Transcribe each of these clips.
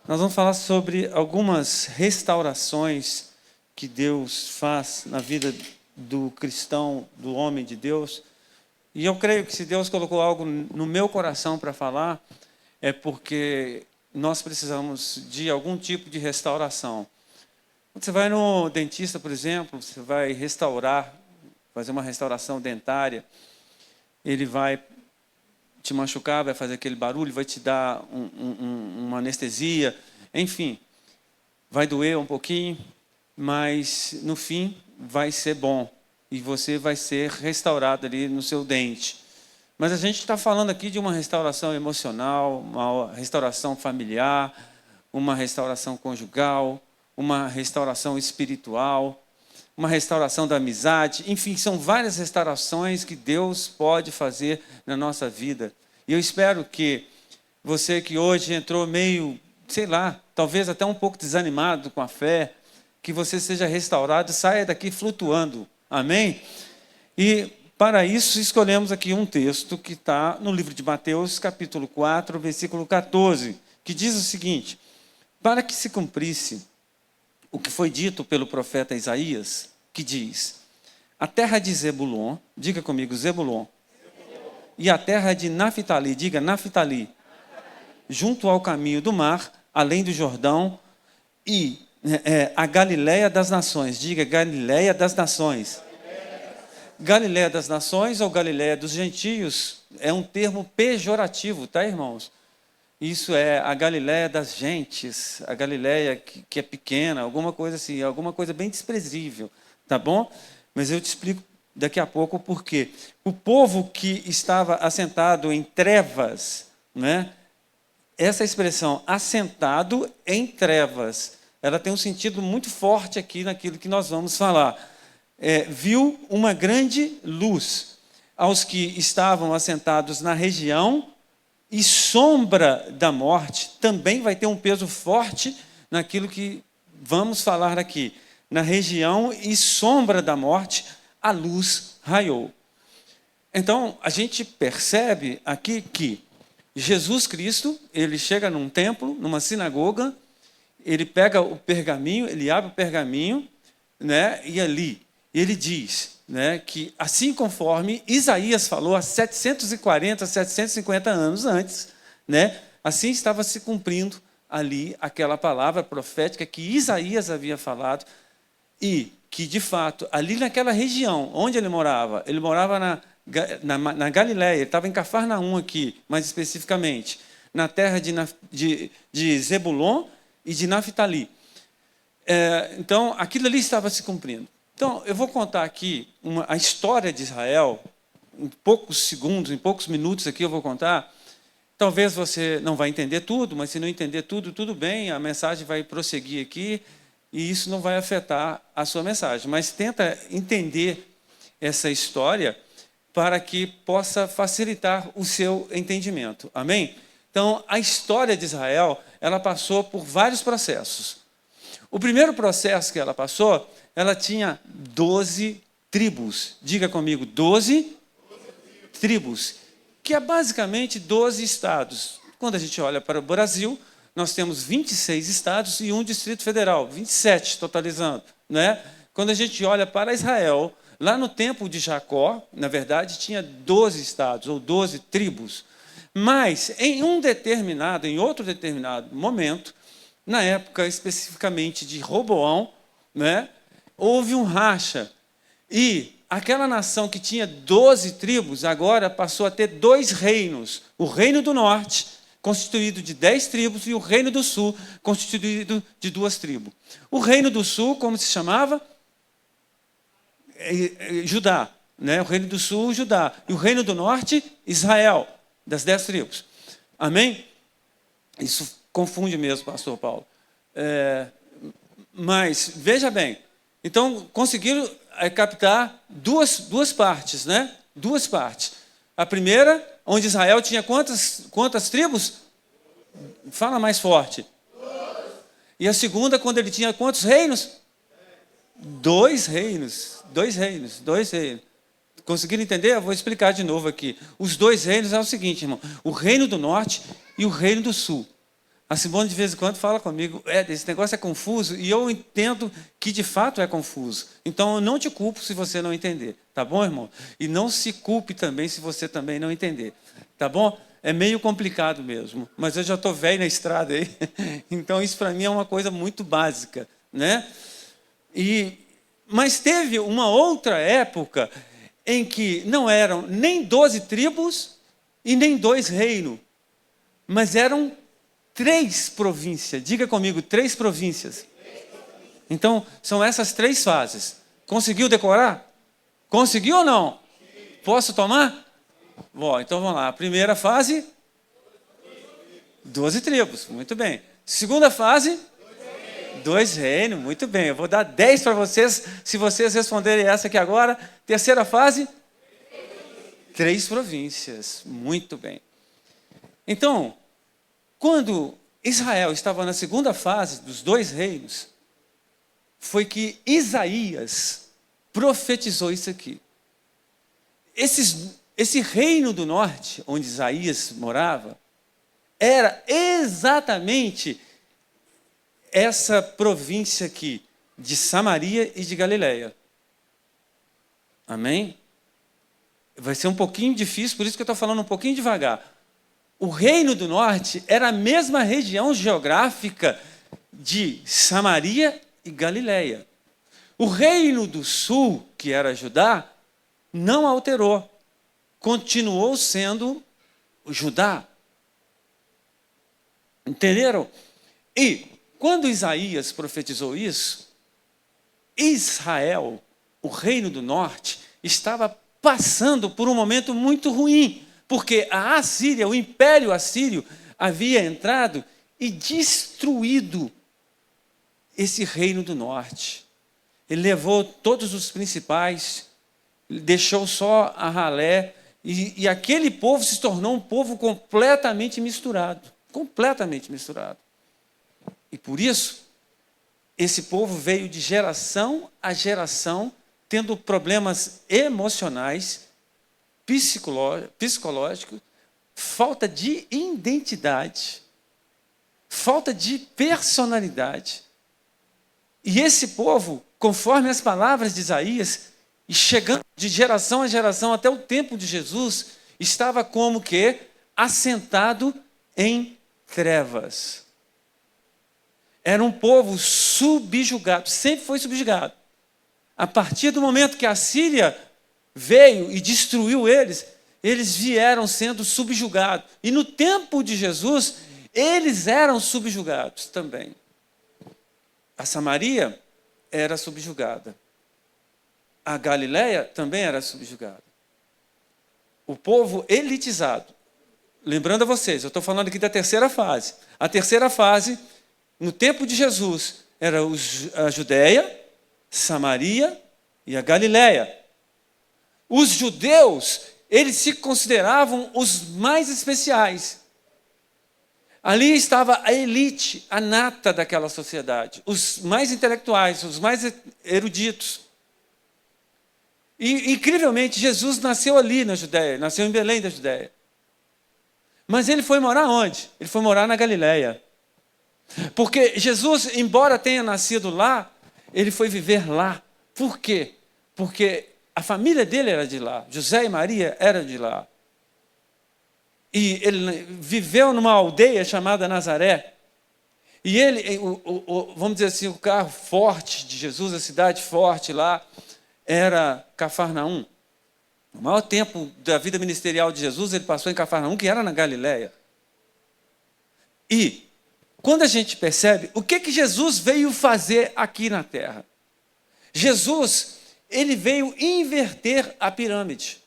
Nós vamos falar sobre algumas restaurações que Deus faz na vida do cristão, do homem de Deus. E eu creio que se Deus colocou algo no meu coração para falar, é porque nós precisamos de algum tipo de restauração. Quando você vai no dentista, por exemplo, você vai restaurar, fazer uma restauração dentária, ele vai te machucar, vai fazer aquele barulho, vai te dar uma anestesia, enfim, vai doer um pouquinho, mas no fim vai ser bom e você vai ser restaurado ali no seu dente. Mas a gente está falando aqui de uma restauração emocional, uma restauração familiar, uma restauração conjugal, uma restauração espiritual, uma restauração da amizade, enfim, são várias restaurações que Deus pode fazer na nossa vida. E eu espero que você que hoje entrou meio, sei lá, talvez até um pouco desanimado com a fé, que você seja restaurado e saia daqui flutuando. Amém? E para isso escolhemos aqui um texto que está no livro de Mateus, capítulo 4, versículo 14, que diz o seguinte: para que se cumprisse o que foi dito pelo profeta Isaías, que diz: a terra de Zebulon, diga comigo, Zebulon, e a terra de Naftali, diga Naftali, junto ao caminho do mar, além do Jordão, e a Galileia das nações, diga Galileia das nações. Galileia das nações ou Galileia dos gentios é um termo pejorativo, tá, irmãos? Isso é a Galileia das gentes, a Galileia que é pequena, alguma coisa assim, alguma coisa bem desprezível, tá bom? Mas eu te explico daqui a pouco o porquê. O povo que estava assentado em trevas, né? Essa expressão, assentado em trevas, ela tem um sentido muito forte aqui naquilo que nós vamos falar. Viu uma grande luz aos que estavam assentados na região e sombra da morte, também vai ter um peso forte naquilo que vamos falar aqui. Na região e sombra da morte, a luz raiou. Então, a gente percebe aqui que Jesus Cristo, ele chega num templo, numa sinagoga, ele pega o pergaminho, ele abre o pergaminho, né, e ali ele diz, né, que assim conforme Isaías falou há 740, 750 anos antes, né, assim estava se cumprindo ali aquela palavra profética que Isaías havia falado e que, de fato, ali naquela região onde ele morava na Galileia, ele estava em Cafarnaum aqui, mais especificamente, na terra de Zebulon e de Naftali. Então, aquilo ali estava se cumprindo. Então, eu vou contar aqui a história de Israel, em poucos segundos, em poucos minutos aqui eu vou contar. Talvez você não vai entender tudo, mas se não entender tudo, tudo bem, a mensagem vai prosseguir aqui e isso não vai afetar a sua mensagem. Mas tenta entender essa história para que possa facilitar o seu entendimento. Amém? Então, a história de Israel, ela passou por vários processos. O primeiro processo que ela passou, ela tinha 12 tribos. Diga comigo, 12 tribos, que é basicamente 12 estados. Quando a gente olha para o Brasil, nós temos 26 estados e um Distrito Federal, 27 totalizando, né? Quando a gente olha para Israel, lá no tempo de Jacó, na verdade, tinha 12 estados, ou 12 tribos. Mas, em outro determinado momento, na época especificamente de Roboão, né, houve um racha. E aquela nação que tinha 12 tribos, agora passou a ter 2 reinos. O reino do norte, constituído de 10 tribos, e o reino do sul, constituído de 2 tribos. O reino do sul, como se chamava? Judá. Né? O reino do sul, Judá. E o reino do norte, Israel, das 10 tribos. Amém? Isso confunde mesmo, pastor Paulo. Mas, veja bem, então conseguiram captar duas partes, né? 2 partes. A primeira, onde Israel tinha quantas tribos? Fala mais forte. 2. E a segunda, quando ele tinha quantos reinos? 2 reinos. 2 reinos. Conseguiram entender? Eu vou explicar de novo aqui. Os 2 reinos é o seguinte, irmão. O reino do norte e o reino do sul. A Simone, de vez em quando, fala comigo, esse negócio é confuso, e eu entendo que, de fato, é confuso. Então, eu não te culpo se você não entender. Tá bom, irmão? E não se culpe também se você também não entender. Tá bom? É meio complicado mesmo, mas eu já estou velho na estrada aí. Então, isso para mim é uma coisa muito básica, né? Mas teve uma outra época em que não eram nem 12 tribos e nem 2 reinos, mas eram 3 províncias. Diga comigo, 3 províncias. Então, são essas 3 fases. Conseguiu decorar? Conseguiu ou não? Posso tomar? Bom, então vamos lá. A primeira fase, 12 tribos. Muito bem. Segunda fase, 2 reinos. Muito bem. Eu vou dar 10 para vocês, se vocês responderem essa aqui agora. Terceira fase, 3 províncias. Muito bem. Então, quando Israel estava na segunda fase dos 2 reinos, foi que Isaías profetizou isso aqui. Esse reino do norte, onde Isaías morava, era exatamente essa província aqui, de Samaria e de Galileia. Amém? Vai ser um pouquinho difícil, por isso que eu estou falando um pouquinho devagar. O reino do norte era a mesma região geográfica de Samaria e Galileia. O reino do sul, que era Judá, não alterou. Continuou sendo Judá. Entenderam? E quando Isaías profetizou isso, Israel, o reino do norte, estava passando por um momento muito ruim, porque a Assíria, o império assírio, havia entrado e destruído esse reino do norte. Ele levou todos os principais, deixou só a ralé, e aquele povo se tornou um povo completamente misturado. Completamente misturado. E por isso, esse povo veio de geração a geração, tendo problemas emocionais, psicológicos, falta de identidade, falta de personalidade. E esse povo, conforme as palavras de Isaías, e chegando de geração a geração até o tempo de Jesus, estava como que assentado em trevas. Era um povo subjugado, sempre foi subjugado. A partir do momento que a Síria veio e destruiu eles, eles vieram sendo subjugados. E no tempo de Jesus, eles eram subjugados também. A Samaria era subjugada. A Galileia também era subjugada. O povo elitizado. Lembrando a vocês, eu estou falando aqui da terceira fase. A terceira fase, no tempo de Jesus, era a Judéia, Samaria e a Galileia. Os judeus, eles se consideravam os mais especiais. Ali estava a elite, a nata daquela sociedade, os mais intelectuais, os mais eruditos. E, incrivelmente, Jesus nasceu ali na Judéia, nasceu em Belém da Judéia. Mas ele foi morar onde? Ele foi morar na Galileia. Porque Jesus, embora tenha nascido lá, ele foi viver lá. Por quê? Porque a família dele era de lá, José e Maria eram de lá. E ele viveu numa aldeia chamada Nazaré. E ele, vamos dizer assim, o carro forte de Jesus, a cidade forte lá, era Cafarnaum. O maior tempo da vida ministerial de Jesus, ele passou em Cafarnaum, que era na Galileia. E, quando a gente percebe, o que Jesus veio fazer aqui na terra? Jesus, ele veio inverter a pirâmide.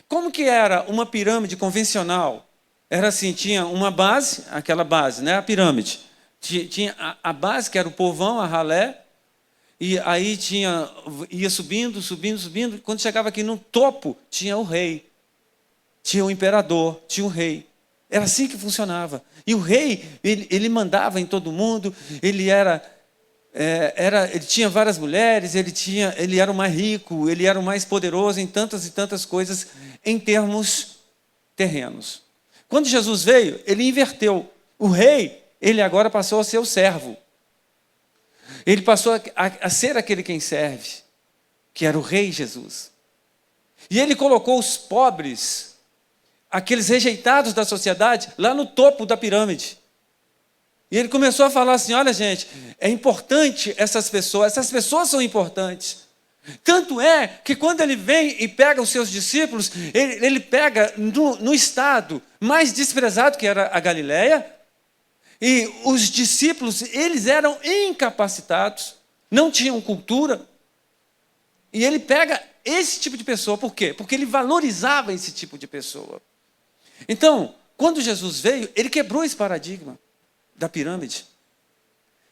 Como que era uma pirâmide convencional? Era assim, tinha uma base, aquela base, né, a pirâmide. Tinha a base, que era o povão, a ralé, e aí ia subindo. Quando chegava aqui no topo, tinha o rei, tinha o imperador, tinha o rei. Era assim que funcionava. E o rei, ele mandava em todo mundo, ele tinha várias mulheres, ele era o mais rico, ele era o mais poderoso em tantas e tantas coisas em termos terrenos. Quando Jesus veio, ele inverteu. O rei, ele agora passou a ser o servo. Ele passou a ser aquele quem serve, que era o rei Jesus. E ele colocou os pobres, aqueles rejeitados da sociedade, lá no topo da pirâmide. E ele começou a falar assim, olha gente, é importante essas pessoas são importantes. Tanto é que quando ele vem e pega os seus discípulos, ele pega no estado mais desprezado, que era a Galileia, e os discípulos, eles eram incapacitados, não tinham cultura, e ele pega esse tipo de pessoa, por quê? Porque ele valorizava esse tipo de pessoa. Então, quando Jesus veio, ele quebrou esse paradigma da pirâmide.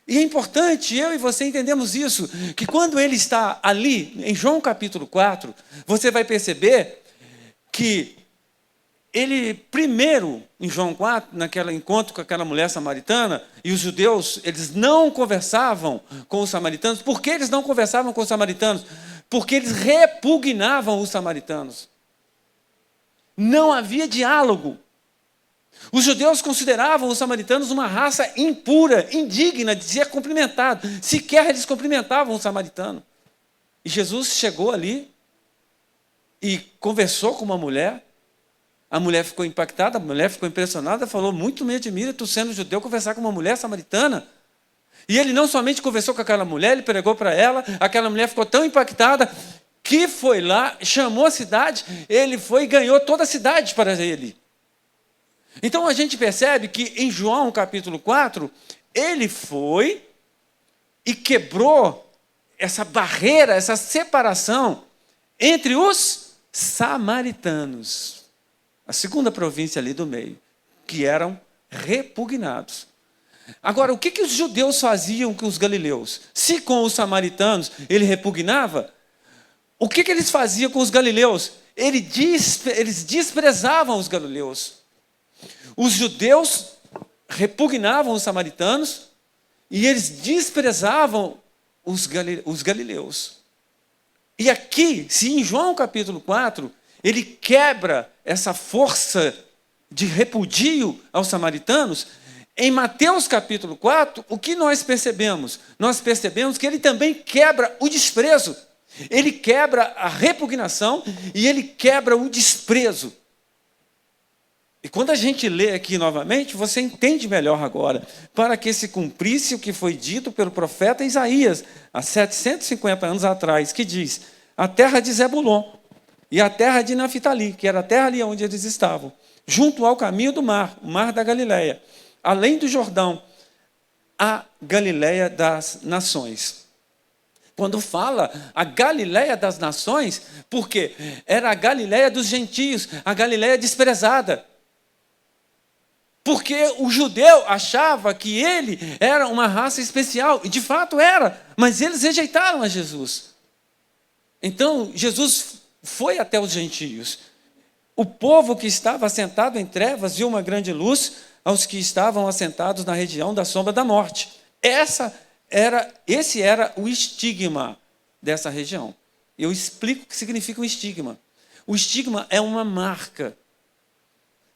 E é importante, eu e você entendemos isso, que quando ele está ali, em João capítulo 4, você vai perceber que ele, primeiro, em João 4, naquele encontro com aquela mulher samaritana, e os judeus, eles não conversavam com os samaritanos. Por que eles não conversavam com os samaritanos? Porque eles repugnavam os samaritanos. Não havia diálogo. Os judeus consideravam os samaritanos uma raça impura, indigna de ser cumprimentado. Sequer eles cumprimentavam o samaritano. E Jesus chegou ali e conversou com uma mulher. A mulher ficou impactada, a mulher ficou impressionada, falou, muito me admira tu sendo judeu conversar com uma mulher samaritana. E ele não somente conversou com aquela mulher, ele pregou para ela, aquela mulher ficou tão impactada que foi lá, chamou a cidade, ele foi e ganhou toda a cidade para ele. Então a gente percebe que em João capítulo 4, ele foi e quebrou essa barreira, essa separação entre os samaritanos. A segunda província ali do meio, que eram repugnados. Agora, o que os judeus faziam com os galileus? Se com os samaritanos ele repugnava, o que eles faziam com os galileus? Eles desprezavam os galileus. Os judeus repugnavam os samaritanos e eles desprezavam os galileus. E aqui, se em João capítulo 4, ele quebra essa força de repudio aos samaritanos, em Mateus capítulo 4, o que nós percebemos? Nós percebemos que ele também quebra o desprezo. Ele quebra a repugnação e ele quebra o desprezo. E quando a gente lê aqui novamente, você entende melhor agora, para que se cumprisse o que foi dito pelo profeta Isaías, há 750 anos atrás, que diz, a terra de Zebulon e a terra de Naftali, que era a terra ali onde eles estavam, junto ao caminho do mar, o mar da Galileia, além do Jordão, a Galileia das nações. Quando fala a Galileia das nações, porque era a Galileia dos gentios, a Galileia desprezada. Porque o judeu achava que ele era uma raça especial, e de fato era, mas eles rejeitaram a Jesus. Então, Jesus foi até os gentios. O povo que estava assentado em trevas viu uma grande luz aos que estavam assentados na região da sombra da morte. Esse era o estigma dessa região. Eu explico o que significa um estigma. O estigma é uma marca.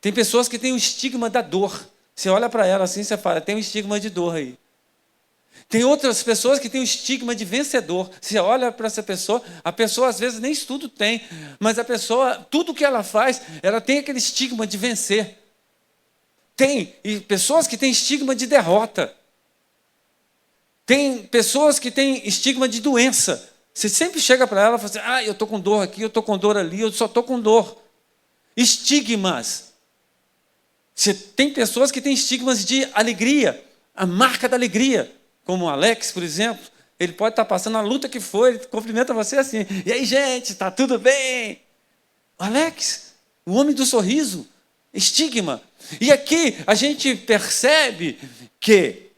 Tem pessoas que têm o estigma da dor. Você olha para ela assim, você fala, tem um estigma de dor aí. Tem outras pessoas que têm o estigma de vencedor. Você olha para essa pessoa, a pessoa às vezes nem estudo tem, mas a pessoa, tudo que ela faz, ela tem aquele estigma de vencer. Tem pessoas que têm estigma de derrota. Tem pessoas que têm estigma de doença. Você sempre chega para ela e fala assim, eu estou com dor aqui, eu estou com dor ali, eu só estou com dor. Estigmas. Você tem pessoas que têm estigmas de alegria, a marca da alegria. Como o Alex, por exemplo, ele pode estar passando a luta que for, ele cumprimenta você assim, e aí, gente, está tudo bem? O Alex, o homem do sorriso, estigma. E aqui a gente percebe que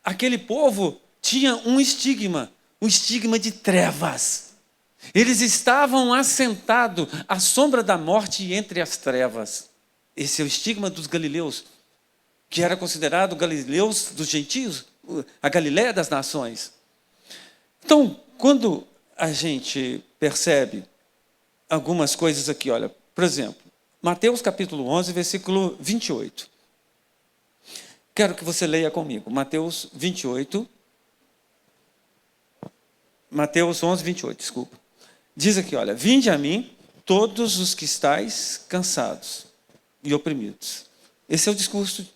aquele povo tinha um estigma de trevas. Eles estavam assentados à sombra da morte e entre as trevas. Esse é o estigma dos galileus, que era considerado galileus dos gentios, a Galileia das nações. Então, quando a gente percebe algumas coisas aqui, olha, por exemplo, Mateus capítulo 11, versículo 28. Quero que você leia comigo. Mateus 28. Mateus 11, 28, desculpa. Diz aqui, olha, vinde a mim todos os que estáis cansados e oprimidos. Esse é o discurso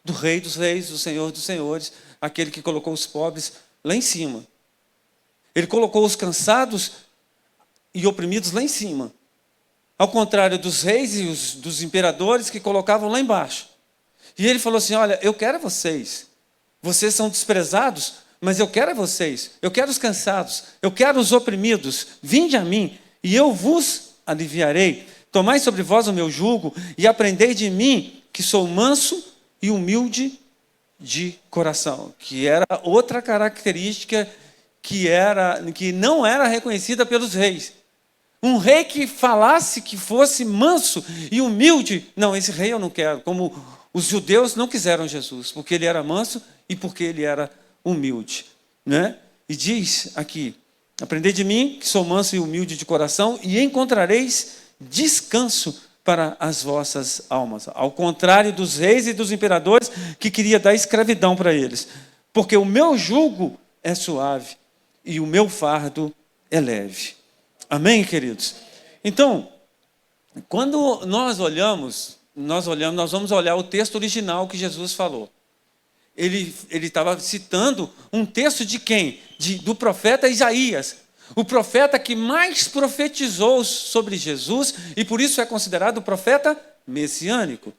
do Rei dos Reis, do Senhor dos Senhores, aquele que colocou os pobres lá em cima. Ele colocou os cansados e oprimidos lá em cima. Ao contrário dos reis e dos imperadores que colocavam lá embaixo. E ele falou assim, olha, eu quero vocês. Vocês são desprezados, mas eu quero vocês. Eu quero os cansados. Eu quero os oprimidos. Vinde a mim e eu vos aliviarei. Tomai sobre vós o meu jugo e aprendei de mim, que sou manso e humilde de coração. Que era outra característica que não era reconhecida pelos reis. Um rei que falasse que fosse manso e humilde, não, esse rei eu não quero. Como os judeus não quiseram Jesus, porque ele era manso e porque ele era humilde. Né? E diz aqui, aprendei de mim, que sou manso e humilde de coração, e encontrareis descanso para as vossas almas. Ao contrário dos reis e dos imperadores que queria dar escravidão para eles. Porque o meu jugo é suave e o meu fardo é leve. Amém, queridos? Então, quando nós vamos olhar o texto original que Jesus falou. Ele estava citando um texto de quem? Do profeta Isaías. O profeta que mais profetizou sobre Jesus e por isso é considerado o profeta messiânico.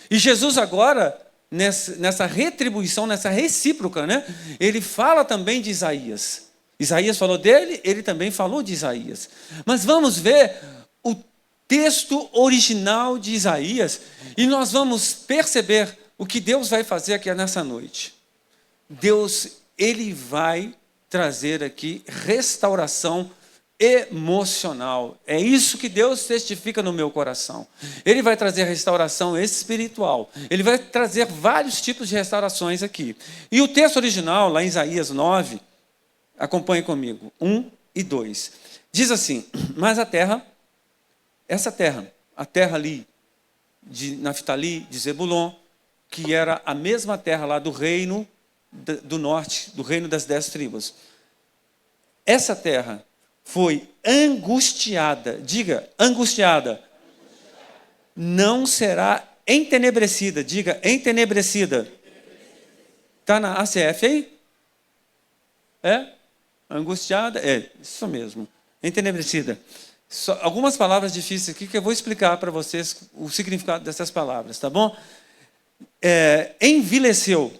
E Jesus agora, nessa retribuição, nessa recíproca, né? Ele fala também de Isaías. Isaías falou dele, ele também falou de Isaías. Mas vamos ver o texto original de Isaías e nós vamos perceber o que Deus vai fazer aqui nessa noite. Deus, ele vai trazer aqui restauração emocional. É isso que Deus testifica no meu coração. Ele vai trazer restauração espiritual. Ele vai trazer vários tipos de restaurações aqui. E o texto original, lá em Isaías 9, acompanhe comigo, 1 e 2. Diz assim, mas a terra ali de Naftali, de Zebulon, que era a mesma terra lá do reino do norte, do reino das 10 tribos. Essa terra foi angustiada, diga, angustiada. Não será entenebrecida, diga, entenebrecida. Está na ACF aí? É? Angustiada? É, isso mesmo. Entenebrecida. Algumas palavras difíceis aqui que eu vou explicar para vocês o significado dessas palavras, tá bom? Envileceu.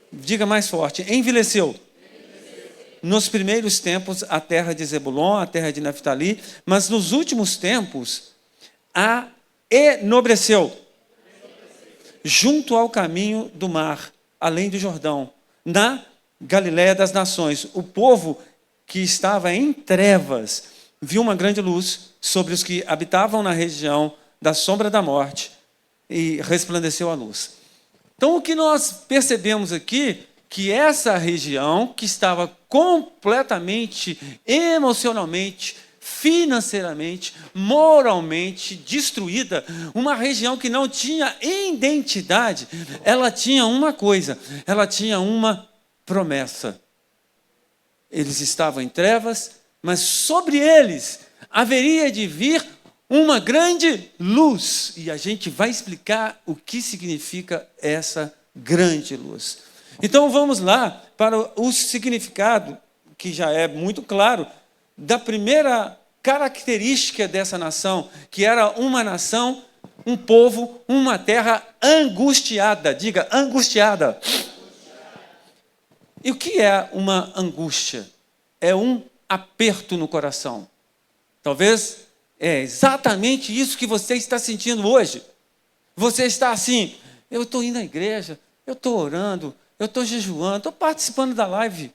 Diga mais forte. Envileceu. Nos primeiros tempos, a terra de Zebulon, a terra de Naftali, mas nos últimos tempos, a enobreceu. Junto ao caminho do mar, além do Jordão, na Galiléia das nações, o povo que estava em trevas viu uma grande luz sobre os que habitavam na região da sombra da morte e resplandeceu a luz. Então, o que nós percebemos aqui, que essa região que estava completamente, emocionalmente, financeiramente, moralmente destruída, uma região que não tinha identidade, ela tinha uma coisa, ela tinha uma promessa. Eles estavam em trevas, mas sobre eles haveria de vir uma grande luz. E a gente vai explicar o que significa essa grande luz. Então vamos lá para o significado, que já é muito claro, da primeira característica dessa nação, que era uma nação, um povo, uma terra angustiada. Diga, angustiada. E o que é uma angústia? É um aperto no coração. Talvez é exatamente isso que você está sentindo hoje. Você está assim, eu estou indo à igreja, eu estou orando, eu estou jejuando, estou participando da live,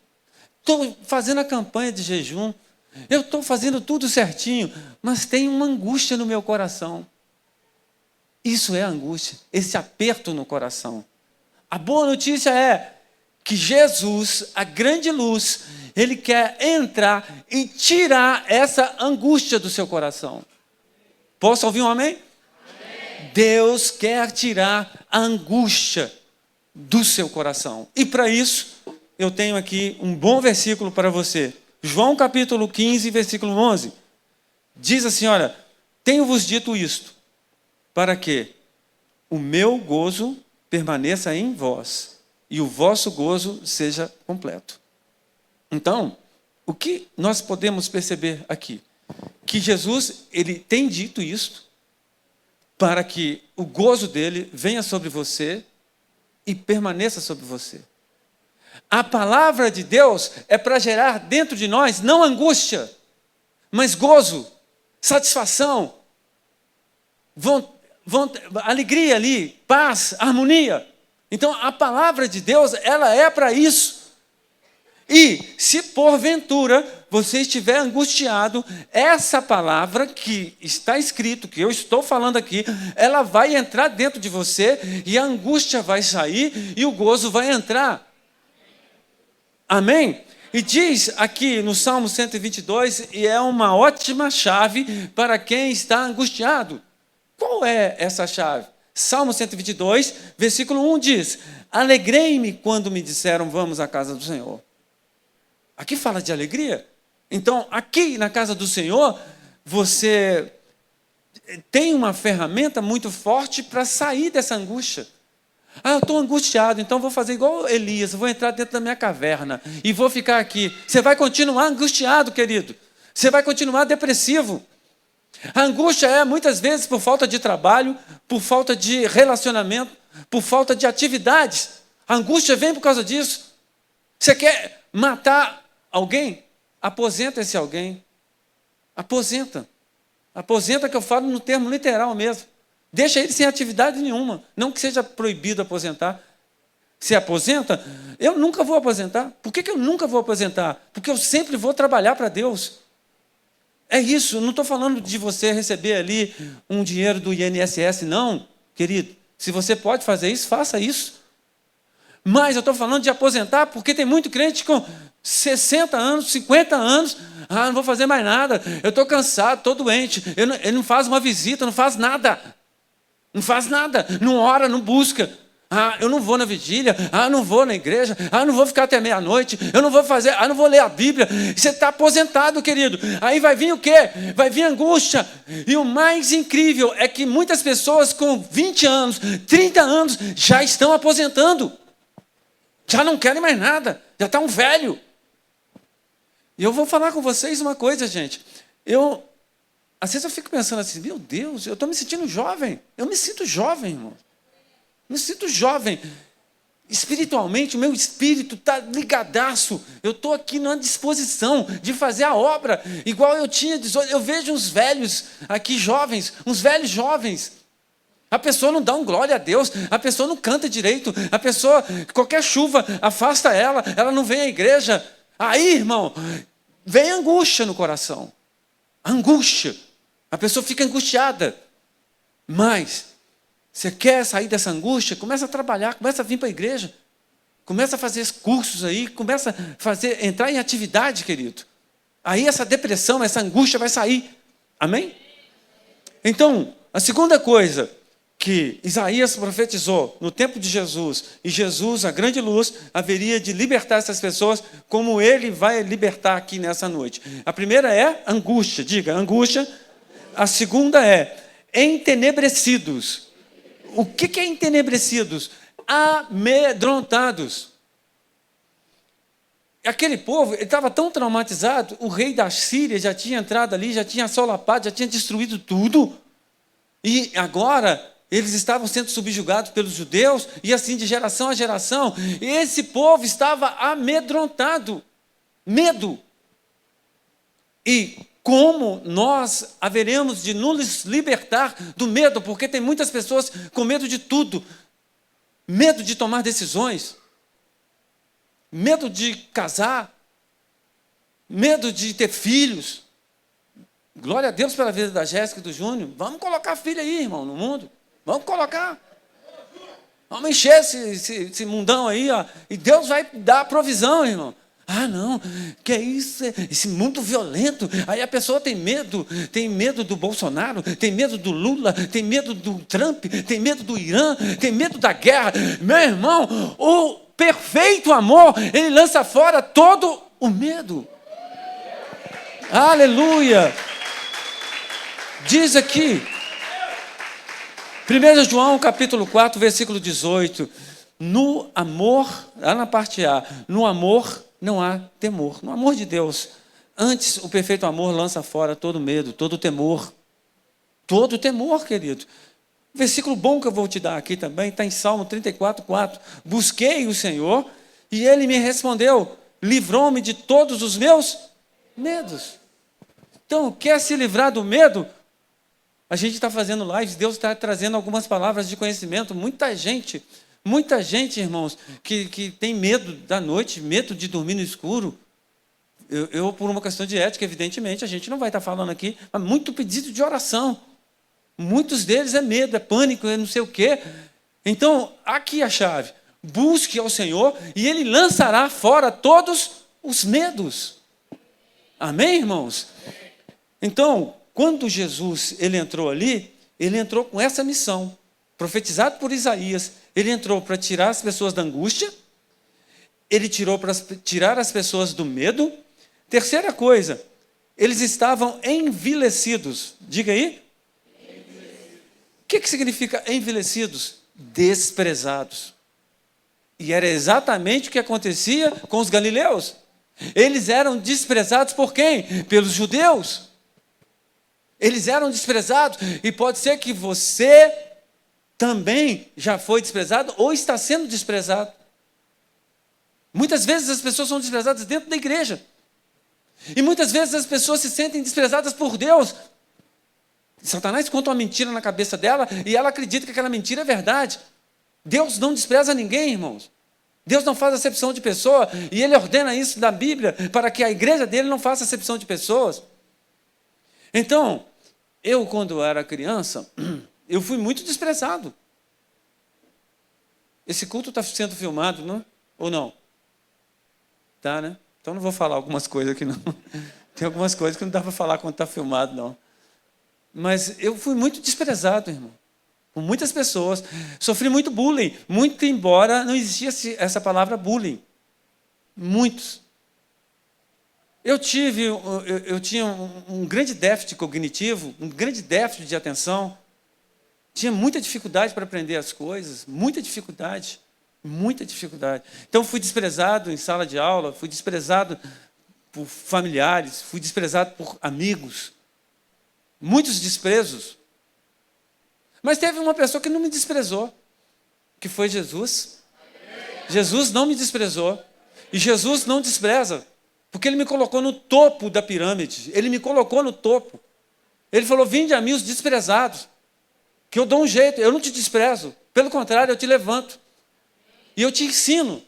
estou fazendo a campanha de jejum, eu estou fazendo tudo certinho, mas tem uma angústia no meu coração. Isso é angústia, esse aperto no coração. A boa notícia é que Jesus, a grande luz, ele quer entrar e tirar essa angústia do seu coração. Posso ouvir um amém? Amém. Deus quer tirar a angústia do seu coração. E para isso, eu tenho aqui um bom versículo para você. João capítulo 15, versículo 11. Diz assim, olha, tenho-vos dito isto, para que o meu gozo permaneça em vós e o vosso gozo seja completo. Então, o que nós podemos perceber aqui? Que Jesus, ele tem dito isto para que o gozo dele venha sobre você e permaneça sobre você. A palavra de Deus é para gerar dentro de nós não angústia, mas gozo, satisfação, alegria ali, paz, harmonia. Então a palavra de Deus, ela é para isso. E se porventura você estiver angustiado, essa palavra que está escrito, que eu estou falando aqui, ela vai entrar dentro de você e a angústia vai sair e o gozo vai entrar. Amém? E diz aqui no Salmo 122, e é uma ótima chave para quem está angustiado. Qual é essa chave? Salmo 122, versículo 1 diz: alegrei-me quando me disseram, vamos à casa do Senhor. Aqui fala de alegria. Então, aqui na casa do Senhor, você tem uma ferramenta muito forte para sair dessa angústia. Eu estou angustiado, então vou fazer igual Elias, vou entrar dentro da minha caverna e vou ficar aqui. Você vai continuar angustiado, querido. Você vai continuar depressivo. A angústia é muitas vezes por falta de trabalho, por falta de relacionamento, por falta de atividades. A angústia vem por causa disso. Você quer matar alguém? Aposenta esse alguém. Aposenta. Aposenta, que eu falo no termo literal mesmo. Deixa ele sem atividade nenhuma. Não que seja proibido aposentar. Se aposenta, eu nunca vou aposentar. Por que eu nunca vou aposentar? Porque eu sempre vou trabalhar para Deus. É isso, não estou falando de você receber ali um dinheiro do INSS, não, querido. Se você pode fazer isso, faça isso. Mas eu estou falando de aposentar, porque tem muito crente com 60 anos, 50 anos, não vou fazer mais nada, eu estou cansado, estou doente, ele não faz uma visita, não faz nada. Não faz nada, não ora, não busca. Eu não vou na vigília, não vou na igreja, não vou ficar até meia-noite, eu não vou fazer, não vou ler a Bíblia. Você está aposentado, querido. Aí vai vir o quê? Vai vir angústia. E o mais incrível é que muitas pessoas com 20 anos, 30 anos, já estão aposentando. Já não querem mais nada, já está um velho. E eu vou falar com vocês uma coisa, gente. Às vezes eu fico pensando assim, meu Deus, eu estou me sentindo jovem. Eu me sinto jovem, irmão. Me sinto jovem. Espiritualmente, o meu espírito está ligadaço. Eu estou aqui na disposição de fazer a obra. Igual eu tinha 18. Eu vejo uns velhos aqui jovens, uns velhos jovens. A pessoa não dá um glória a Deus. A pessoa não canta direito. A pessoa, qualquer chuva, afasta ela. Ela não vem à igreja. Aí, irmão, vem angústia no coração. Angústia. A pessoa fica angustiada. Mas você quer sair dessa angústia? Começa a trabalhar, começa a vir para a igreja. Começa a fazer cursos aí, começa a entrar em atividade, querido. Aí essa depressão, essa angústia vai sair. Amém? Então, a segunda coisa que Isaías profetizou no tempo de Jesus, e Jesus, a grande luz, haveria de libertar essas pessoas, como ele vai libertar aqui nessa noite. A primeira é angústia, diga, angústia. A segunda é entenebrecidos. O que é entenebrecidos? Amedrontados. Aquele povo estava tão traumatizado, o rei da Síria já tinha entrado ali, já tinha assolapado, já tinha destruído tudo. E agora eles estavam sendo subjugados pelos judeus, e assim de geração a geração. E esse povo estava amedrontado. Medo. E como nós haveremos de nos libertar do medo? Porque tem muitas pessoas com medo de tudo. Medo de tomar decisões. Medo de casar. Medo de ter filhos. Glória a Deus pela vida da Jéssica e do Júnior. Vamos colocar filho aí, irmão, no mundo. Vamos colocar. Vamos encher esse mundão aí, ó. E Deus vai dar a provisão, irmão. Ah, não, que é isso, esse mundo violento. Aí a pessoa tem medo do Bolsonaro, tem medo do Lula, tem medo do Trump, tem medo do Irã, tem medo da guerra. Meu irmão, o perfeito amor, ele lança fora todo o medo. Aleluia! Diz aqui, 1 João capítulo 4, versículo 18, no amor, lá na parte A, no amor não há temor, no amor de Deus. Antes, o perfeito amor lança fora todo medo, todo temor. Todo temor, querido. Versículo bom que eu vou te dar aqui também, está em Salmo 34, 4. Busquei o Senhor e Ele me respondeu, livrou-me de todos os meus medos. Então, quer se livrar do medo? A gente está fazendo lives, Deus está trazendo algumas palavras de conhecimento. Muita gente, irmãos, que tem medo da noite, medo de dormir no escuro. Eu, por uma questão de ética, evidentemente, a gente não vai estar falando aqui, mas muito pedido de oração. Muitos deles é medo, é pânico, é não sei o quê. Então, aqui a chave. Busque ao Senhor e Ele lançará fora todos os medos. Amém, irmãos? Então, quando Jesus ele entrou ali, ele entrou com essa missão, profetizado por Isaías. Ele entrou para tirar as pessoas da angústia, ele tirou para tirar as pessoas do medo. Terceira coisa, eles estavam envilecidos. Diga aí. O que significa envilecidos? Desprezados. E era exatamente o que acontecia com os galileus. Eles eram desprezados por quem? Pelos judeus. Eles eram desprezados, e pode ser que você também já foi desprezado ou está sendo desprezado. Muitas vezes as pessoas são desprezadas dentro da igreja. E muitas vezes as pessoas se sentem desprezadas por Deus. Satanás conta uma mentira na cabeça dela e ela acredita que aquela mentira é verdade. Deus não despreza ninguém, irmãos. Deus não faz acepção de pessoa, e Ele ordena isso da Bíblia para que a igreja dele não faça acepção de pessoas. Então, eu quando era criança, eu fui muito desprezado. Esse culto está sendo filmado, não? Ou não? Tá, né? Então não vou falar algumas coisas aqui, não. Tem algumas coisas que não dá para falar quando está filmado, não. Mas eu fui muito desprezado, irmão. Por muitas pessoas. Sofri muito bullying. Muito embora não existisse essa palavra bullying. Muitos. Eu tinha um grande déficit cognitivo, um grande déficit de atenção. Tinha muita dificuldade para aprender as coisas, muita dificuldade. Então, fui desprezado em sala de aula, fui desprezado por familiares, fui desprezado por amigos. Muitos desprezos. Mas teve uma pessoa que não me desprezou, que foi Jesus. Jesus não me desprezou. E Jesus não despreza. Porque Ele me colocou no topo da pirâmide. Ele me colocou no topo. Ele falou, vinde a mim os desprezados, que eu dou um jeito, eu não te desprezo. Pelo contrário, eu te levanto. E eu te ensino.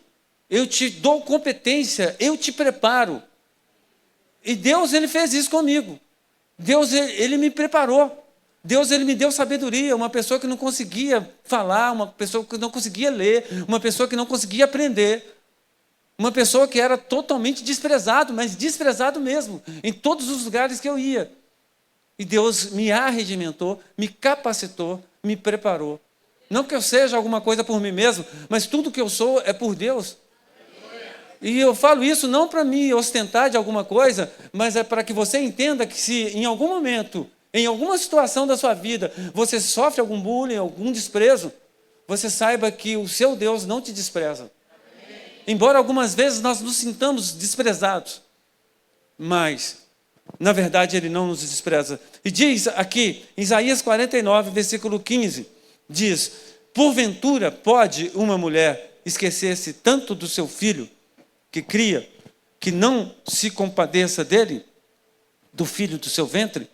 Eu te dou competência, eu te preparo. E Deus, Ele fez isso comigo. Deus, Ele me preparou. Deus, Ele me deu sabedoria. Uma pessoa que não conseguia falar, uma pessoa que não conseguia ler, uma pessoa que não conseguia aprender. Uma pessoa que era totalmente desprezado, mas desprezado mesmo, em todos os lugares que eu ia. E Deus me arregimentou, me capacitou, me preparou. Não que eu seja alguma coisa por mim mesmo, mas tudo que eu sou é por Deus. E eu falo isso não para me ostentar de alguma coisa, mas é para que você entenda que se em algum momento, em alguma situação da sua vida, você sofre algum bullying, algum desprezo, você saiba que o seu Deus não te despreza. Embora algumas vezes nós nos sintamos desprezados, mas, na verdade, Ele não nos despreza. E diz aqui, em Isaías 49, versículo 15, diz, porventura pode uma mulher esquecer-se tanto do seu filho que cria, que não se compadeça dele, do filho do seu ventre?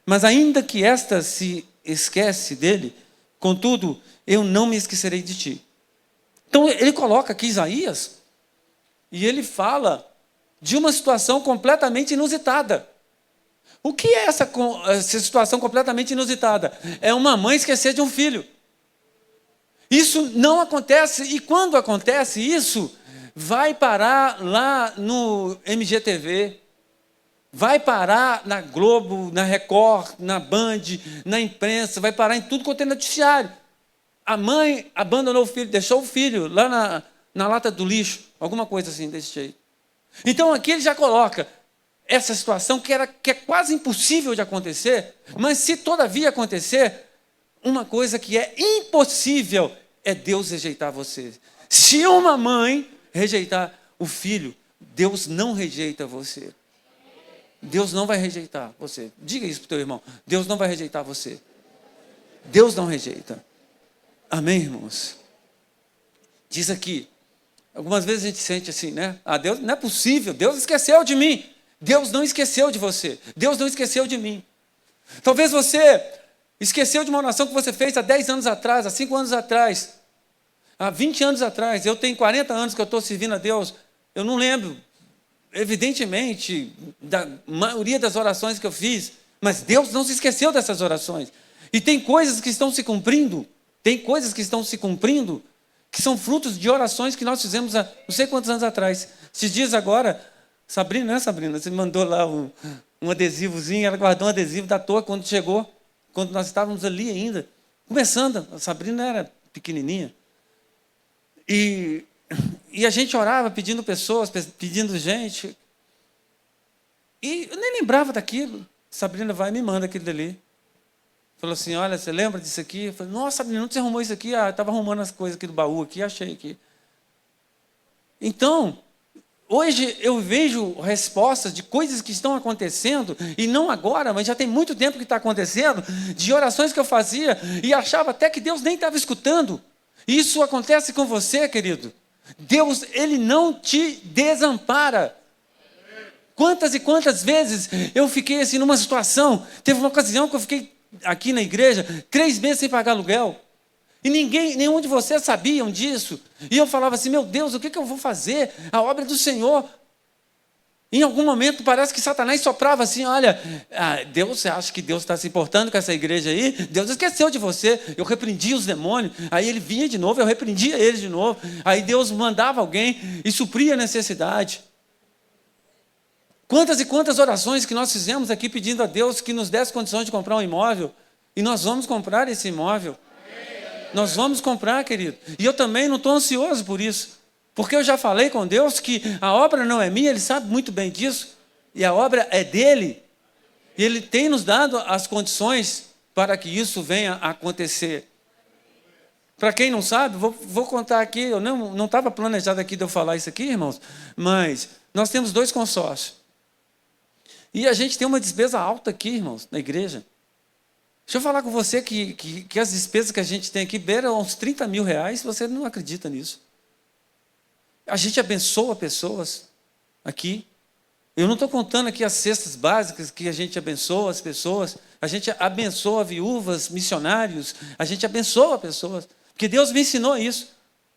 Mas ainda que esta se esquece dele, contudo, eu não me esquecerei de ti. Então, ele coloca aqui Isaías, e ele fala de uma situação completamente inusitada. O que é essa situação completamente inusitada? É uma mãe esquecer de um filho. Isso não acontece, e quando acontece isso, vai parar lá no MGTV, vai parar na Globo, na Record, na Band, na imprensa, vai parar em tudo quanto é noticiário. A mãe abandonou o filho, deixou o filho lá na lata do lixo, alguma coisa assim desse jeito. Então aqui ele já coloca essa situação que é quase impossível de acontecer, mas se todavia acontecer, uma coisa que é impossível é Deus rejeitar você. Se uma mãe rejeitar o filho, Deus não rejeita você. Deus não vai rejeitar você. Diga isso para o teu irmão. Deus não vai rejeitar você. Deus não rejeita. Amém, irmãos? Diz aqui, algumas vezes a gente sente assim, né? Ah, Deus, não é possível, Deus esqueceu de mim. Deus não esqueceu de você. Deus não esqueceu de mim. Talvez você esqueceu de uma oração que você fez há 10 anos atrás, há 5 anos atrás, há 20 anos atrás. Eu tenho 40 anos que eu estou servindo a Deus. Eu não lembro, evidentemente, da maioria das orações que eu fiz, mas Deus não se esqueceu dessas orações. E tem coisas que estão se cumprindo, que são frutos de orações que nós fizemos há não sei quantos anos atrás. Esses dias agora, Sabrina, né, Sabrina? Você mandou lá um adesivozinho, ela guardou um adesivo da toa quando chegou, quando nós estávamos ali ainda, começando. A Sabrina era pequenininha. E a gente orava pedindo pessoas, pedindo gente. E eu nem lembrava daquilo. Sabrina vai e me manda aquilo dali. Falou assim, olha, você lembra disso aqui? Eu falei, nossa, Sabrina, não você arrumou isso aqui? Ah, eu estava arrumando as coisas aqui do baú, aqui, achei aqui. Então, hoje eu vejo respostas de coisas que estão acontecendo, e não agora, mas já tem muito tempo que está acontecendo, de orações que eu fazia, e achava até que Deus nem estava escutando. Isso acontece com você, querido. Deus, Ele não te desampara. Quantas e quantas vezes eu fiquei assim numa situação, teve uma ocasião que eu fiquei aqui na igreja 3 meses sem pagar aluguel, e nenhum de vocês sabiam disso, e eu falava assim, meu Deus, o que eu vou fazer? A obra é do Senhor. Em algum momento parece que Satanás soprava assim, olha, Deus, você acha que Deus está se importando com essa igreja aí? Deus esqueceu de você. Eu repreendia os demônios, aí ele vinha de novo, eu repreendia eles de novo, aí Deus mandava alguém e supria a necessidade. Quantas e quantas orações que nós fizemos aqui pedindo a Deus que nos desse condições de comprar um imóvel, e nós vamos comprar esse imóvel. Nós vamos comprar, querido. E eu também não estou ansioso por isso, porque eu já falei com Deus que a obra não é minha, Ele sabe muito bem disso, e a obra é dEle, e Ele tem nos dado as condições para que isso venha a acontecer. Para quem não sabe, vou contar aqui, eu não estava planejado aqui de eu falar isso aqui, irmãos, mas nós temos 2 consórcios. E a gente tem uma despesa alta aqui, irmãos, na igreja. Deixa eu falar com você que as despesas que a gente tem aqui beiram uns 30 mil reais, você não acredita nisso. A gente abençoa pessoas aqui. Eu não estou contando aqui as cestas básicas que a gente abençoa as pessoas. A gente abençoa viúvas, missionários. A gente abençoa pessoas. Porque Deus me ensinou isso.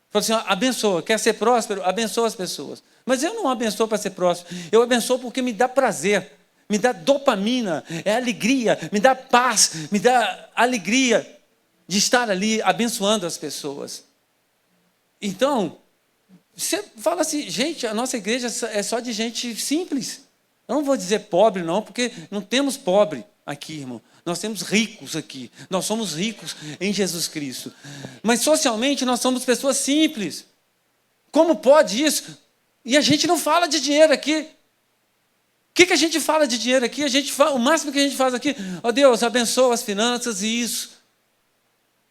Falou assim, abençoa, quer ser próspero? Abençoa as pessoas. Mas eu não abençoo para ser próspero. Eu abençoo porque me dá prazer. Me dá dopamina, é alegria, me dá paz, me dá alegria de estar ali abençoando as pessoas. Então, você fala assim, gente, a nossa igreja é só de gente simples. Eu não vou dizer pobre não, porque não temos pobre aqui, irmão. Nós temos ricos aqui. Nós somos ricos em Jesus Cristo. Mas socialmente nós somos pessoas simples. Como pode isso? E a gente não fala de dinheiro aqui. O que a gente fala de dinheiro aqui? O máximo que a gente faz aqui, Deus, abençoa as finanças e isso.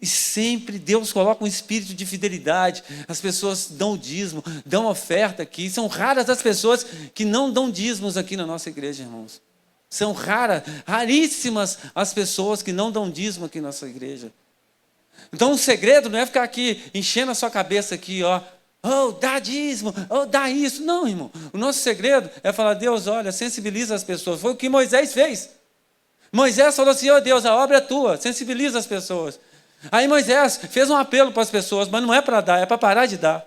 E sempre Deus coloca um espírito de fidelidade. As pessoas dão o dízimo, dão oferta aqui. São raras as pessoas que não dão dízimos aqui na nossa igreja, irmãos. São raríssimas as pessoas que não dão dízimo aqui na nossa igreja. Então o segredo não é ficar aqui enchendo a sua cabeça aqui, dá dízimo, dá isso. Não, irmão. O nosso segredo é falar, Deus, olha, sensibiliza as pessoas. Foi o que Moisés fez. Moisés falou assim, Deus, a obra é tua, sensibiliza as pessoas. Aí Moisés fez um apelo para as pessoas, mas não é para dar, é para parar de dar.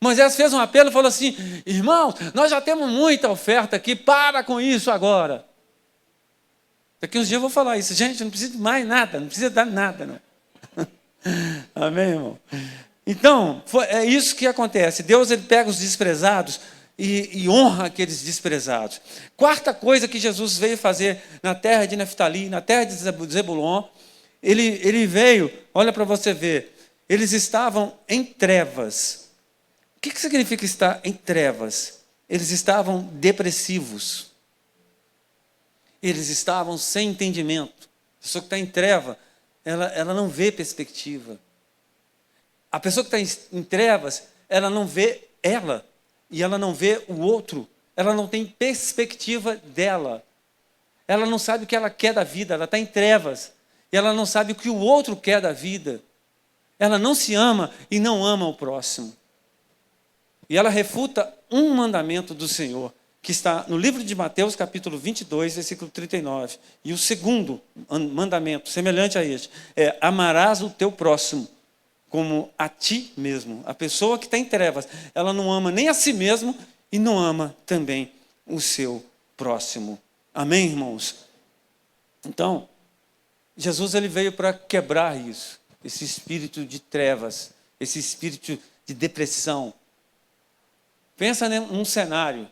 Moisés fez um apelo e falou assim, irmãos, nós já temos muita oferta aqui, para com isso agora. Daqui uns dias eu vou falar isso. Gente, não precisa de mais nada, não precisa dar nada, não. Amém, irmão? Então, é isso que acontece. Deus ele pega os desprezados e honra aqueles desprezados. Quarta coisa que Jesus veio fazer na terra de Naftali, na terra de Zebulon, ele veio, olha para você ver, eles estavam em trevas. O que significa estar em trevas? Eles estavam depressivos. Eles estavam sem entendimento. A pessoa que está em treva, ela não vê perspectiva. A pessoa que está em trevas, ela não vê ela. E ela não vê o outro. Ela não tem perspectiva dela. Ela não sabe o que ela quer da vida. Ela está em trevas. E ela não sabe o que o outro quer da vida. Ela não se ama e não ama o próximo. E ela refuta um mandamento do Senhor, que está no livro de Mateus, capítulo 22, versículo 39. E o segundo mandamento, semelhante a este, é: amarás o teu próximo como a ti mesmo. A pessoa que está em trevas, ela não ama nem a si mesmo e não ama também o seu próximo. Amém, irmãos? Então, Jesus ele veio para quebrar isso, esse espírito de trevas, esse espírito de depressão. Pensa num cenário.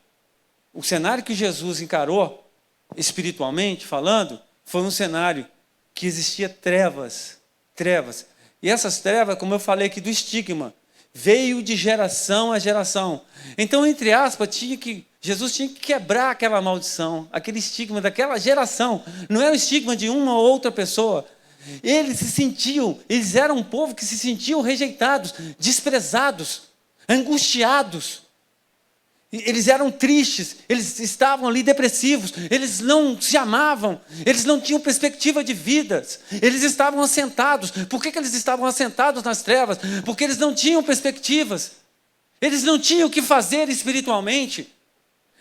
O cenário que Jesus encarou, espiritualmente falando, foi um cenário que existia trevas. E essas trevas, como eu falei aqui do estigma, veio de geração a geração. Então, entre aspas, Jesus tinha que quebrar aquela maldição, aquele estigma daquela geração. Não era o estigma de uma ou outra pessoa. Eles eram um povo que se sentiam rejeitados, desprezados, angustiados. Eles eram tristes, eles estavam ali depressivos, eles não se amavam, eles não tinham perspectiva de vidas, eles estavam assentados. Por que eles estavam assentados nas trevas? Porque eles não tinham perspectivas, eles não tinham o que fazer espiritualmente.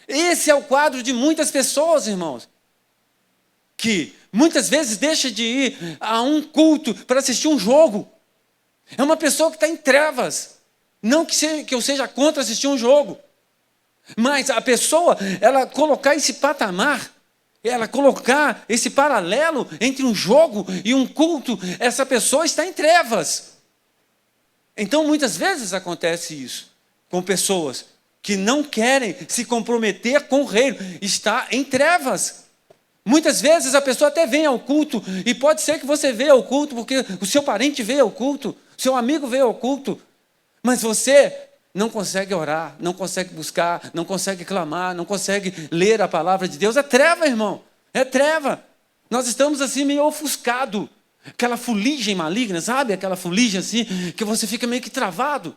Esse é o quadro de muitas pessoas, irmãos, que muitas vezes deixa de ir a um culto para assistir um jogo. É uma pessoa que está em trevas. Não que eu seja contra assistir um jogo, mas a pessoa, ela colocar esse patamar, ela colocar esse paralelo entre um jogo e um culto, essa pessoa está em trevas. Então, muitas vezes acontece isso com pessoas que não querem se comprometer com o reino, está em trevas. Muitas vezes a pessoa até vem ao culto, e pode ser que você veja ao culto, porque o seu parente veio ao culto, o seu amigo veio ao culto, mas você não consegue orar, não consegue buscar, não consegue clamar, não consegue ler a palavra de Deus. É treva, irmão. É treva. Nós estamos assim meio ofuscados. Aquela fuligem maligna, sabe? Aquela fuligem assim, que você fica meio que travado.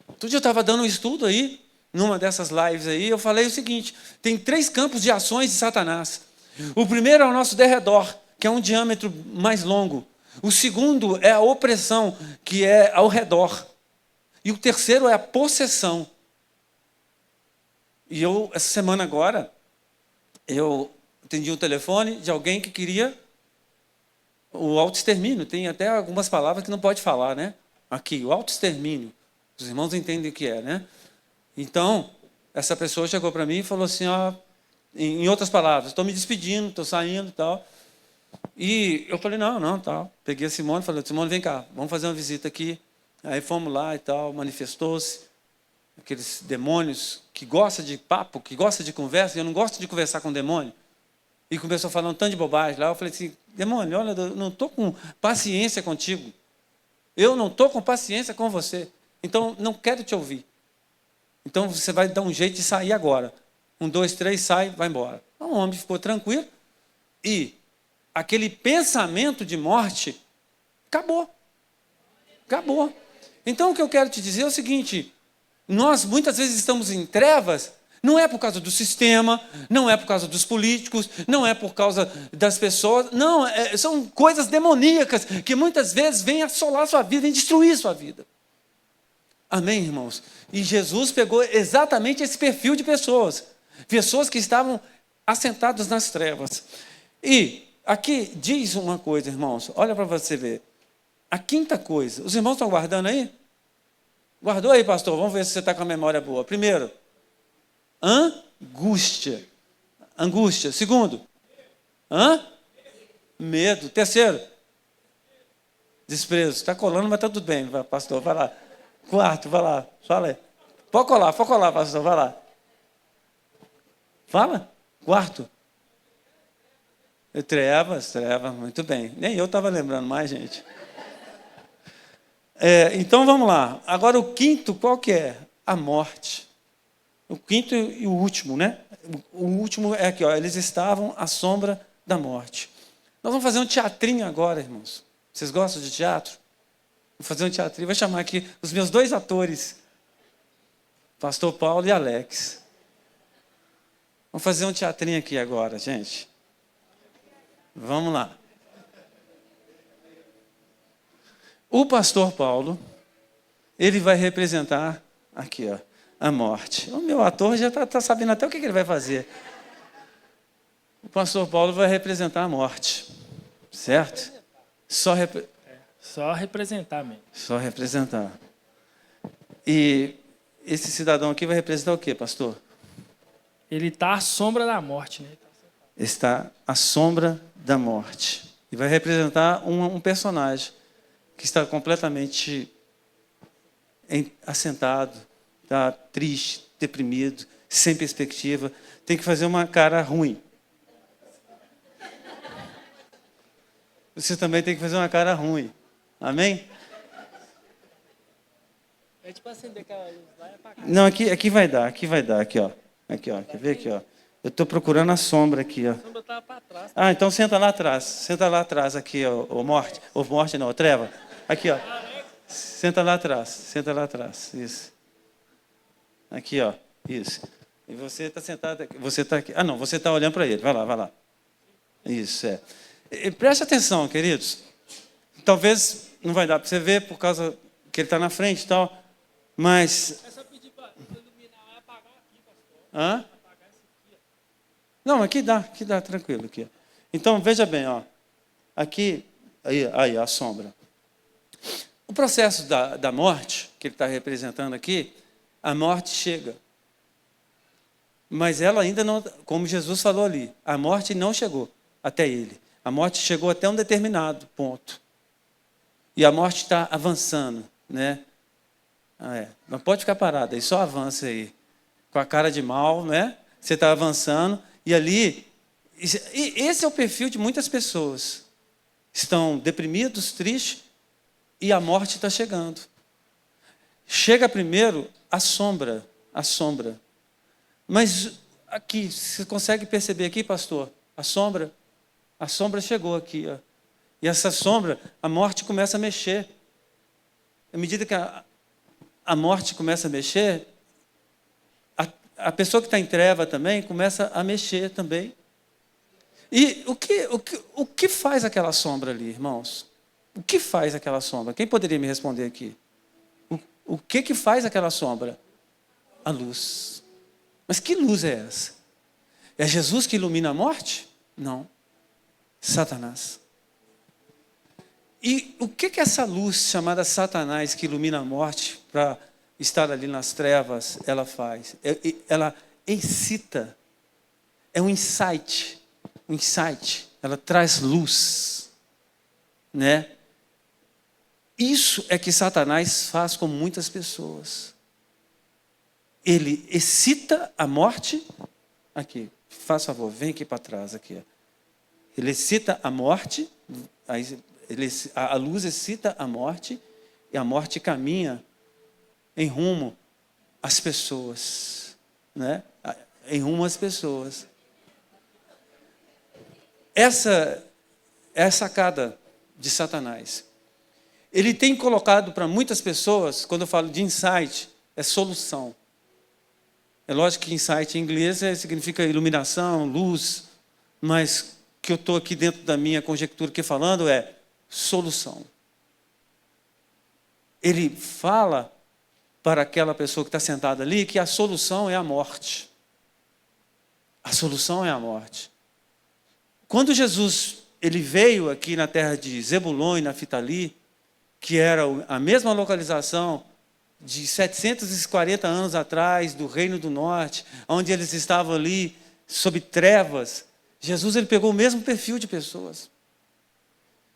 Outro dia eu estava dando um estudo aí, numa dessas lives aí, eu falei o seguinte: tem 3 campos de ações de Satanás. O primeiro é o nosso derredor, que é um diâmetro mais longo. O segundo é a opressão, que é ao redor. E o terceiro é a possessão. E essa semana agora, eu atendi um telefone de alguém que queria o autoextermínio. Tem até algumas palavras que não pode falar, né? Aqui, o autoextermínio. Os irmãos entendem o que é, né? Então, essa pessoa chegou para mim e falou assim, ó, em outras palavras: estou me despedindo, estou saindo e tal. E eu falei, não, tal. Peguei a Simone e falei: Simone, vem cá, vamos fazer uma visita aqui. Aí fomos lá e tal, manifestou-se aqueles demônios que gostam de papo, que gostam de conversa. E eu não gosto de conversar com demônio. E começou a falar um tanto de bobagem lá. Eu falei assim: demônio, olha, eu não estou com paciência contigo. Eu não estou com paciência com você. Então, não quero te ouvir. Então, você vai dar um jeito de sair agora. 1, 2, 3, sai, vai embora. Então, o homem ficou tranquilo. E aquele pensamento de morte acabou. Acabou. Então, o que eu quero te dizer é o seguinte: nós muitas vezes estamos em trevas, não é por causa do sistema, não é por causa dos políticos, não é por causa das pessoas, não, são coisas demoníacas que muitas vezes vêm assolar sua vida, vêm destruir sua vida. Amém, irmãos? E Jesus pegou exatamente esse perfil de pessoas que estavam assentadas nas trevas. E aqui diz uma coisa, irmãos, olha para você ver. A quinta coisa, os irmãos estão guardando aí? Guardou aí, pastor? Vamos ver se você está com a memória boa. Primeiro, angústia. Angústia. Segundo, medo. Terceiro, Desprezo. Está colando, mas está tudo bem, pastor. Vai lá. Quarto, vai lá. Fala aí. Pode colar, pastor. Vai lá. Fala. Quarto. Trevas, muito bem. Nem eu estava lembrando mais, gente. Então vamos lá. Agora o quinto, qual que é? A morte. O quinto e o último, né? O último é aqui, ó. Eles estavam à sombra da morte. Nós vamos fazer um teatrinho agora, irmãos. Vocês gostam de teatro? Vou fazer um teatrinho. Vou chamar aqui os meus 2 atores, Pastor Paulo e Alex. Vamos fazer um teatrinho aqui agora, gente. Vamos lá. O pastor Paulo, ele vai representar aqui, ó, a morte. O meu ator já está sabendo até o que ele vai fazer. O pastor Paulo vai representar a morte, certo? Só representar mesmo. Só representar. E esse cidadão aqui vai representar o quê, pastor? Ele está à sombra da morte, né? Está à sombra da morte. E vai representar um personagem que está completamente assentado, está triste, deprimido, sem perspectiva. Tem que fazer uma cara ruim. Você também tem que fazer uma cara ruim. Amém? É tipo acender aquela luz lá e apagar. Não, aqui vai dar, aqui, ó. Aqui, ó. Quer ver aqui, ó? Eu estou procurando a sombra aqui, ó. A sombra estava para trás. Ah, então senta lá atrás, aqui, ó, ô morte. Ô morte não, ô treva. Aqui, ó. Senta lá atrás, isso. Aqui, ó, isso. E você está sentado aqui, você está aqui. Ah, não, você está olhando para ele, vai lá. Isso, E preste atenção, queridos. Talvez não vai dar para você ver por causa que ele está na frente e tal, mas... É só pedir para iluminar e apagar aqui, pastor. Hã? Não, aqui dá, tranquilo. Aqui. Então, veja bem, ó. Aqui, aí, a sombra. O processo da morte, que ele está representando aqui, a morte chega. Mas ela ainda não, como Jesus falou ali, a morte não chegou até ele. A morte chegou até um determinado ponto. E a morte está avançando, né? Não pode ficar parada, aí só avança aí. Com a cara de mal, né? Você está avançando. E ali, esse é o perfil de muitas pessoas. Estão deprimidos, tristes, e a morte está chegando. Chega primeiro a sombra. Mas aqui, você consegue perceber aqui, pastor? A sombra chegou aqui, ó. E essa sombra, a morte começa a mexer. À medida que a morte começa a mexer, a pessoa que está em treva também começa a mexer também. E o que faz aquela sombra ali, irmãos? O que faz aquela sombra? Quem poderia me responder aqui? O que faz aquela sombra? A luz. Mas que luz é essa? É Jesus que ilumina a morte? Não. Satanás. E o que essa luz chamada Satanás que ilumina a morte para estar ali nas trevas, ela faz? Ela excita. É um insight. Ela traz luz. Né? Isso é que Satanás faz com muitas pessoas. Ele excita a morte. Aqui, faz favor, vem aqui para trás. Aqui. Ele excita a morte. A luz excita a morte. E a morte caminha em rumo às pessoas. Né? Em rumo às pessoas. Essa é a sacada de Satanás. Ele tem colocado para muitas pessoas, quando eu falo de insight, é solução. É lógico que insight em inglês significa iluminação, luz, mas que eu estou aqui dentro da minha conjectura aqui falando é solução. Ele fala para aquela pessoa que está sentada ali que a solução é a morte. A solução é a morte. Quando Jesus ele veio aqui na terra de Zebulon e Naftali, que era a mesma localização de 740 anos atrás, do Reino do Norte, onde eles estavam ali sob trevas, Jesus ele pegou o mesmo perfil de pessoas.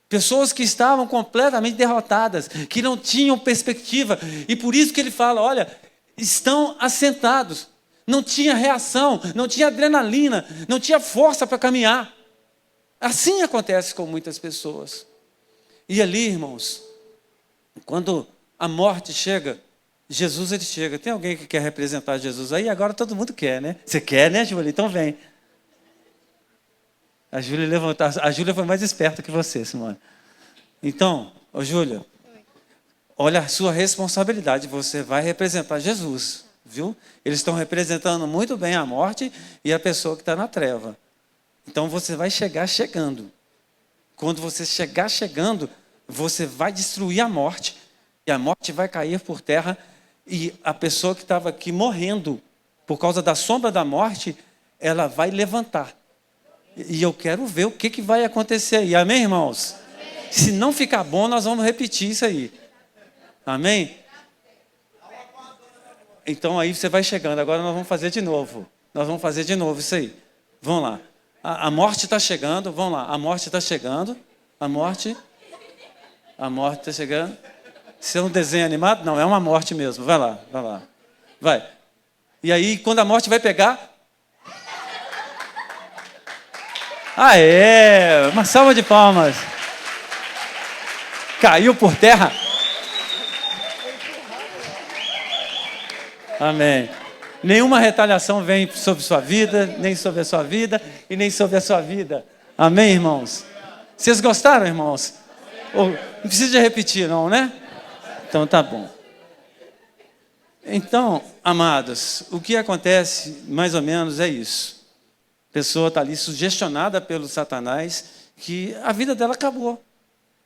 Pessoas que estavam completamente derrotadas, que não tinham perspectiva. E por isso que ele fala, olha, estão assentados. Não tinha reação, não tinha adrenalina, não tinha força para caminhar. Assim acontece com muitas pessoas. E ali, irmãos, quando a morte chega, Jesus ele chega. Tem alguém que quer representar Jesus aí? Agora todo mundo quer, né? Você quer, né, Júlia? Então vem. A Júlia levantou. A Júlia foi mais esperta que você, Simone. Então, ô Júlia, olha a sua responsabilidade. Você vai representar Jesus, viu? Eles estão representando muito bem a morte e a pessoa que está na treva. Então você vai chegar chegando. Quando você chegar chegando, você vai destruir a morte. E a morte vai cair por terra. E a pessoa que estava aqui morrendo, por causa da sombra da morte, ela vai levantar. E eu quero ver o que vai acontecer aí. Amém, irmãos? Amém. Se não ficar bom, nós vamos repetir isso aí. Amém? Então aí você vai chegando. Agora nós vamos fazer de novo. Nós vamos fazer de novo isso aí. Vamos lá. A morte está chegando. Vamos lá. A morte está chegando. A morte está chegando. Isso é um desenho animado? Não, é uma morte mesmo. Vai lá, vai lá. Vai. E aí, quando a morte vai pegar... Aê! Uma salva de palmas. Caiu por terra. Amém. Nenhuma retaliação vem sobre sua vida, nem sobre a sua vida e nem sobre a sua vida. Amém, irmãos? Vocês gostaram, irmãos? Não precisa de repetir, não, né? Então tá bom. Então, amados, o que acontece mais ou menos é isso. A pessoa está ali sugestionada pelo Satanás que a vida dela acabou.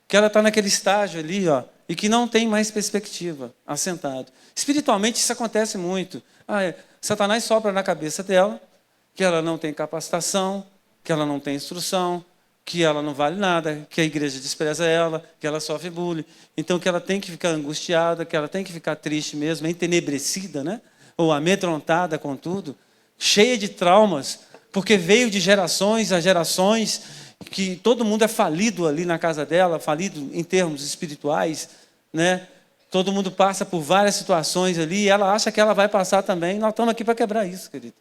Que ela está naquele estágio ali, ó, e que não tem mais perspectiva, assentado. Espiritualmente isso acontece muito. Satanás sopra na cabeça dela que ela não tem capacitação, que ela não tem instrução, que ela não vale nada, que a igreja despreza ela, que ela sofre bullying. Então que ela tem que ficar angustiada, que ela tem que ficar triste mesmo, entenebrecida, né? Ou amedrontada com tudo, cheia de traumas, porque veio de gerações a gerações que todo mundo é falido ali na casa dela, falido em termos espirituais, né? Todo mundo passa por várias situações ali e ela acha que ela vai passar também. Nós estamos aqui para quebrar isso, querido.